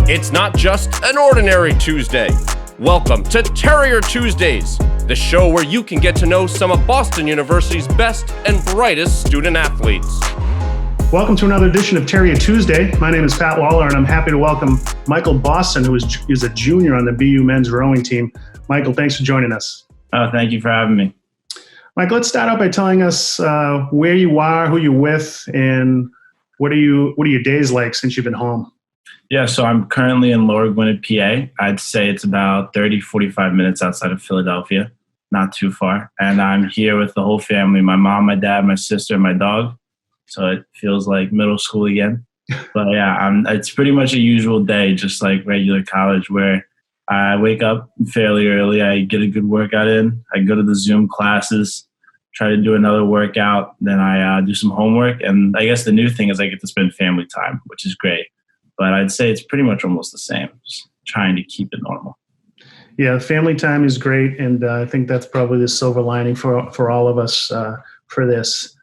It's not just an ordinary Tuesday. Welcome to Terrier Tuesdays, the show where you can get to know some of Boston University's best and brightest student athletes. Welcome to another edition of Terrier Tuesday. My name is Pat Waller, and I'm happy to welcome Michael Boston, who is a junior on the BU men's rowing team. Michael, thanks for joining us. Oh, thank you for having me. Mike, let's start out by telling us where you are, who you're with, and what are your days like since you've been home? Yeah, so I'm currently in Lower Gwinnett, PA. I'd say it's about 30, 45 minutes outside of Philadelphia, not too far. And I'm here with the whole family, my mom, my dad, my sister, and my dog. So it feels like middle school again. But yeah, it's pretty much a usual day, just like regular college, where I wake up fairly early. I get a good workout in. I go to the Zoom classes, try to do another workout. Then I do some homework. And I guess the new thing is I get to spend family time, which is great. But I'd say it's pretty much almost the same, just trying to keep it normal. Yeah, family time is great. And I think that's probably the silver lining for all of us for this.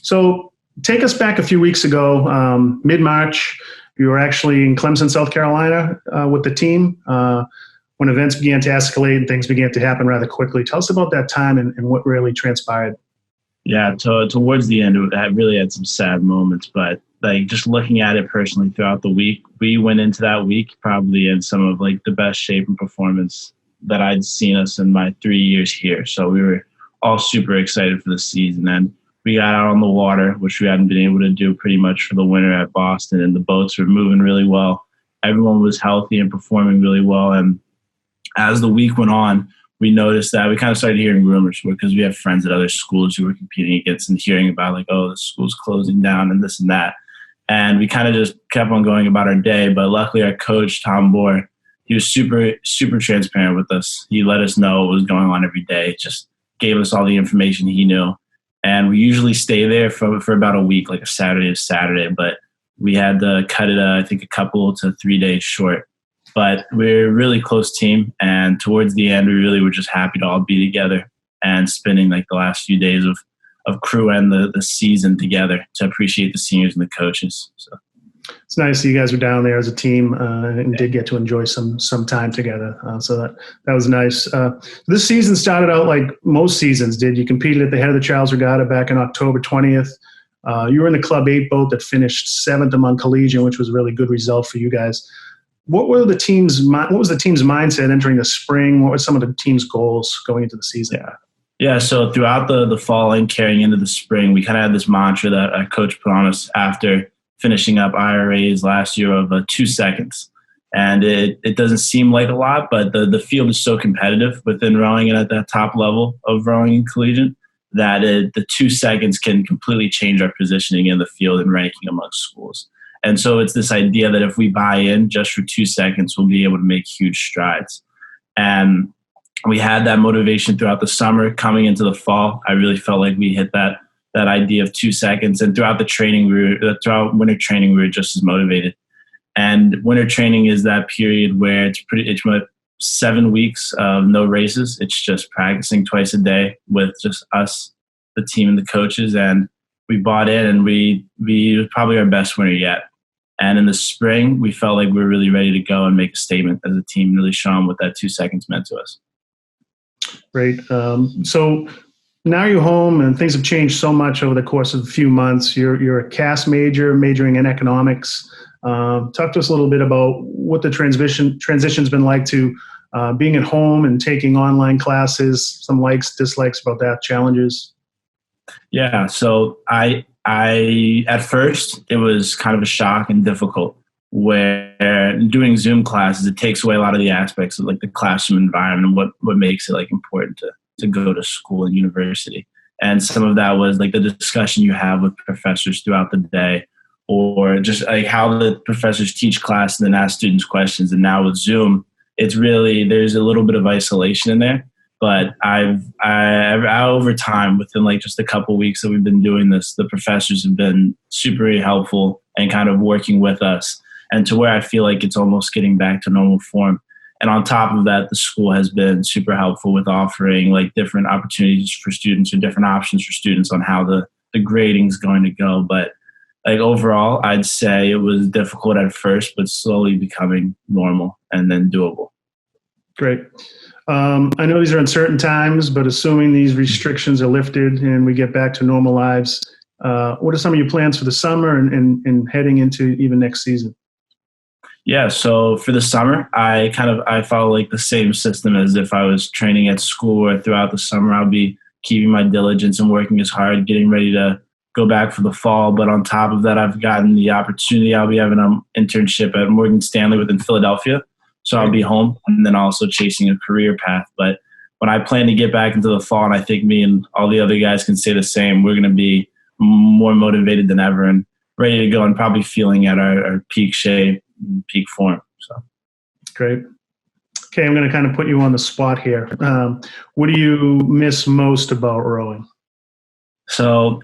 So take us back a few weeks ago, mid-March. You were actually in Clemson, South Carolina with the team when events began to escalate and things began to happen rather quickly. Tell us about that time and what really transpired. Yeah, towards the end, I really had some sad moments, but like just looking at it personally throughout the week, we went into that week probably in some of like the best shape and performance that I'd seen us in my 3 years here. So we were all super excited for the season. And we got out on the water, which we hadn't been able to do pretty much for the winter at Boston, and the boats were moving really well. Everyone was healthy and performing really well. And as the week went on, we noticed that we kind of started hearing rumors because we have friends at other schools who were competing against and hearing about like, oh, the school's closing down and this and that. And we kind of just kept on going about our day. But luckily our coach, Tom Bohr, he was super, super transparent with us. He let us know what was going on every day, just gave us all the information he knew. And we usually stay there for about a week, like a Saturday to Saturday. But we had to cut it, I think, a couple to 3 days short. But we're a really close team. And towards the end, we really were just happy to all be together and spending like the last few days of crew and the season together to appreciate the seniors and the coaches. So it's nice that you guys were down there as a team and did get to enjoy some time together. So that was nice. This season started out like most seasons did. You competed at the head of the Charles Regatta back on October 20th. You were in the Club 8 boat that finished 7th among collegiate, which was a really good result for you guys. What was the team's mindset entering the spring? What were some of the team's goals going into the season? Yeah, so throughout the fall and carrying into the spring, we kind of had this mantra that our coach put on us after finishing up IRAs last year of 2 seconds. And it doesn't seem like a lot, but the field is so competitive within rowing and at that top level of rowing in collegiate that the 2 seconds can completely change our positioning in the field and ranking amongst schools. And so it's this idea that if we buy in just for 2 seconds, we'll be able to make huge strides. And we had that motivation throughout the summer. Coming into the fall, I really felt like we hit that idea of 2 seconds. And throughout throughout winter training, we were just as motivated. And winter training is that period where it's 7 weeks of no races. It's just practicing twice a day with just us, the team, and the coaches. And we bought in, and we it was probably our best winter yet. And in the spring, we felt like we were really ready to go and make a statement as a team, really show them what that 2 seconds meant to us. Great. So now you're home, and things have changed so much over the course of a few months. You're a CAS major, majoring in economics. Talk to us a little bit about what the transition's been like to being at home and taking online classes, some likes, dislikes about that, challenges. Yeah, so I at first, it was kind of a shock and difficult, where doing Zoom classes, it takes away a lot of the aspects of like the classroom environment and what makes it like important to go to school and university. And some of that was like the discussion you have with professors throughout the day, or just like how the professors teach class and then ask students questions. And now with Zoom, it's really, there's a little bit of isolation in there. But I over time, within like just a couple of weeks that we've been doing this, the professors have been super helpful and kind of working with us, and to where I feel like it's almost getting back to normal form. And on top of that, the school has been super helpful with offering like different opportunities for students or different options for students on how the grading is going to go. But like overall, I'd say it was difficult at first, but slowly becoming normal and then doable. Great. I know these are uncertain times, but assuming these restrictions are lifted and we get back to normal lives, what are some of your plans for the summer and heading into even next season? Yeah, so for the summer, I follow like the same system as if I was training at school, or throughout the summer, I'll be keeping my diligence and working as hard, getting ready to go back for the fall. But on top of that, I've gotten the opportunity. I'll be having an internship at Morgan Stanley within Philadelphia. So I'll be home and then also chasing a career path. But when I plan to get back into the fall, and I think me and all the other guys can say the same, we're going to be more motivated than ever and ready to go, and probably feeling at our peak shape, peak form. So great. Okay, I'm going to kind of put you on the spot here. What do you miss most about rowing? So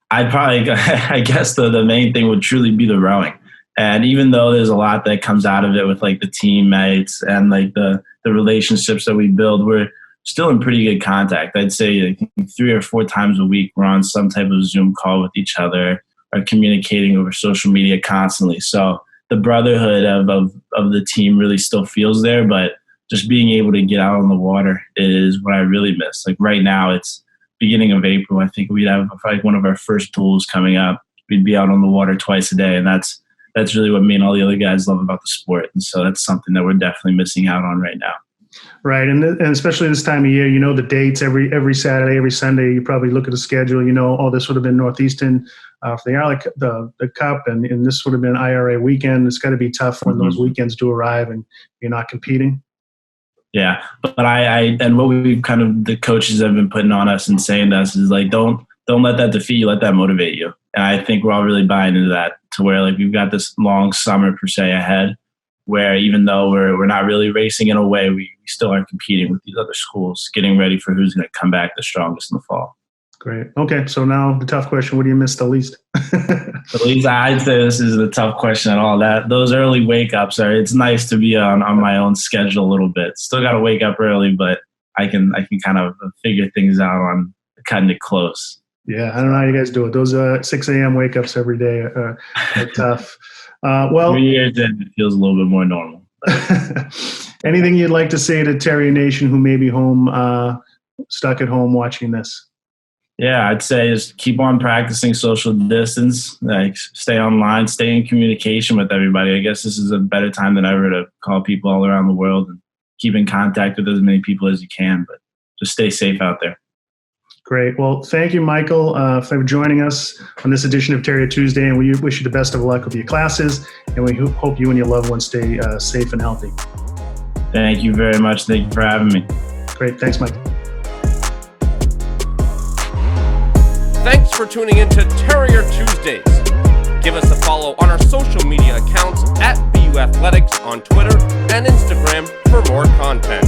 I guess the main thing would truly be the rowing. And even though there's a lot that comes out of it with like the teammates and like the relationships that we build, we're still in pretty good contact. I'd say like 3 or 4 times a week, we're on some type of Zoom call with each other or communicating over social media constantly. So the brotherhood of the team really still feels there, but just being able to get out on the water is what I really miss. Like right now, it's beginning of April. I think we'd have like one of our first duels coming up. We'd be out on the water twice a day, and that's really what me and all the other guys love about the sport. And so that's something that we're definitely missing out on right now. Right, and especially this time of year, you know the dates every Saturday, every Sunday. You probably look at the schedule. You know, this would have been Northeastern for the Cup, and this would have been IRA weekend. It's got to be tough when those weekends do arrive and you're not competing. Yeah, but I and what we've kind of the coaches have been putting on us and saying to us is like, don't let that defeat you, let that motivate you. And I think we're all really buying into that, to where like we've got this long summer per se ahead, where even though we're not really racing in a way, we still are competing with these other schools, getting ready for who's going to come back the strongest in the fall. Great. Okay, so now the tough question: what do you miss the least? The least, I'd say this is a tough question at all. Those early wake ups are. It's nice to be on my own schedule a little bit. Still got to wake up early, but I can kind of figure things out on cutting it close. Yeah, I don't know how you guys do it. Those 6 a.m. wake ups every day are tough. Well, 3 years in, it feels a little bit more normal. Anything you'd like to say to Terrier Nation who may be home, stuck at home watching this? Yeah, I'd say just keep on practicing social distance, like stay online, stay in communication with everybody. I guess this is a better time than ever to call people all around the world and keep in contact with as many people as you can, but just stay safe out there. Great. Well, thank you, Michael, for joining us on this edition of Terrier Tuesday, and we wish you the best of luck with your classes, and we hope you and your loved ones stay safe and healthy. Thank you very much. Thank you for having me. Great. Thanks, Mike. Thanks for tuning in to Terrier Tuesdays. Give us a follow on our social media accounts at BU Athletics on Twitter and Instagram for more content.